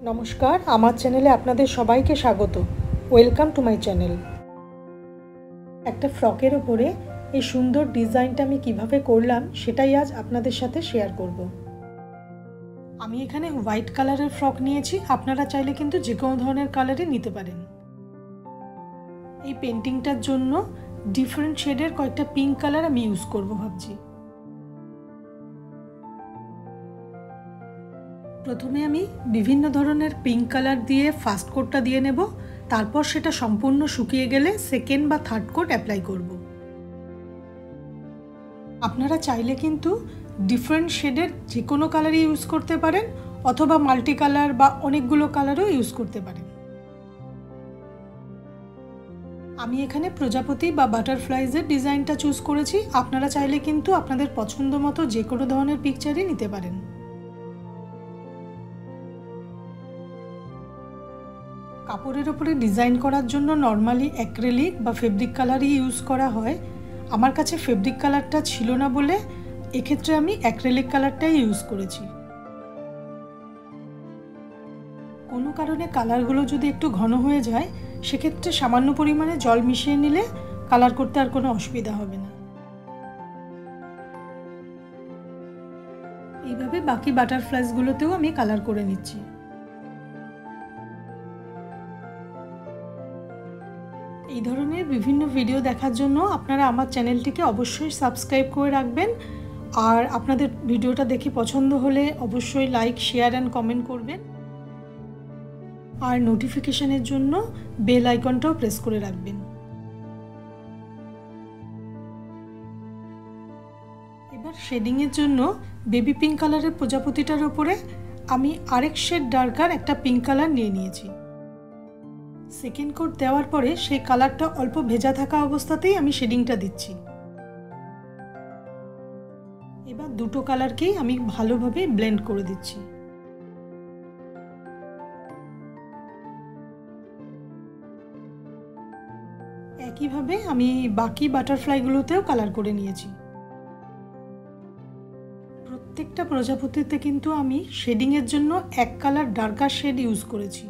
নমস্কার, আমার চ্যানেলে আপনাদের সবাইকে স্বাগত। Welcome to my channel. একটা ফ্রকের ওপরে এই সুন্দর ডিজাইনটা আমি কিভাবে করলাম সেটাই আজ আপনাদের সাথে শেয়ার করব। আমি এখানে হোয়াইট কালারের ফ্রক নিয়েছি, আপনারা চাইলে কিন্তু যে কোনো ধরনের কালারই নিতে পারেন। এই পেন্টিংটার জন্য ডিফারেন্ট শেডের কয়েকটা পিঙ্ক কালার আমি ইউজ করব ভাবছি। প্রথমে আমি বিভিন্ন ধরনের পিঙ্ক কালার দিয়ে ফার্স্ট কোটটা দিয়ে নেব, তারপর সেটা সম্পূর্ণ শুকিয়ে গেলে সেকেন্ড বা থার্ড কোট অ্যাপ্লাই করব। আপনারা চাইলে কিন্তু ডিফারেন্ট শেডের যে কোনো কালারই ইউজ করতে পারেন, অথবা মাল্টি কালার বা অনেকগুলো কালারও ইউজ করতে পারেন। আমি এখানে প্রজাপতি বা বাটারফ্লাইজের ডিজাইনটা চুজ করেছি, আপনারা চাইলে কিন্তু আপনাদের পছন্দ মতো যে কোনো ধরনের পিকচারই নিতে পারেন। কাপড়ের উপরে ডিজাইন করার জন্য নর্মালি অ্যাক্রিলিক বা ফেব্রিক কালারই ইউজ করা হয়। আমার কাছে ফেব্রিক কালারটা ছিল না বলে এক্ষেত্রে আমি অ্যাক্রিলিক কালারটাই ইউজ করেছি। কোনো কারণে কালারগুলো যদি একটু ঘন হয়ে যায়, সেক্ষেত্রে সামান্য পরিমাণে জল মিশিয়ে নিলে কালার করতে আর কোনো অসুবিধা হবে না। এইভাবে বাকি বাটারফ্লাইজগুলোতেও আমি কালার করে নিচ্ছি। এই ধরনের বিভিন্ন ভিডিও দেখার জন্য আপনারা আমার চ্যানেলটিকে অবশ্যই সাবস্ক্রাইব করে রাখবেন, আর আপনাদের ভিডিওটা দেখে পছন্দ হলে অবশ্যই লাইক, শেয়ার অ্যান্ড কমেন্ট করবেন, আর নোটিফিকেশনের জন্য বেল আইকনটাও প্রেস করে রাখবেন। এবার শেডিংয়ের জন্য বেবি পিঙ্ক কালারের প্রজাপতিটার উপরে আমি আরেক শেড ডার্কার একটা পিঙ্ক কালার নিয়ে নিয়েছি। সেকেন্ড কোট দেওয়ার পরে সেই কালারটা অল্প ভেজা থাকা অবস্থাতেই আমি শেডিংটা দিচ্ছি। এবার দুটো কালারকেই আমি ভালোভাবে ব্লেন্ড করে দিচ্ছি। একইভাবে আমি বাকি বাটারফ্লাইগুলোতেও কালার করে নিয়েছি। প্রত্যেকটা প্রজাপতিতে কিন্তু আমি শেডিংয়ের জন্য এক কালার ডার্কার শেড ইউজ করেছি।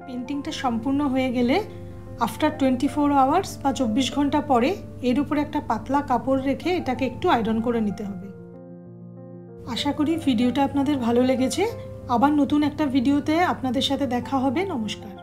পেন্টিংটা সম্পূর্ণ হয়ে গেলে আফটার 24 আওয়ার্স বা 24 ঘন্টা পরে এর উপরে একটা পাতলা কাপড় রেখে এটাকে একটু আয়রন করে নিতে হবে। আশা করি ভিডিওটা আপনাদের ভালো লেগেছে। আবার নতুন একটা ভিডিওতে আপনাদের সাথে দেখা হবে। নমস্কার।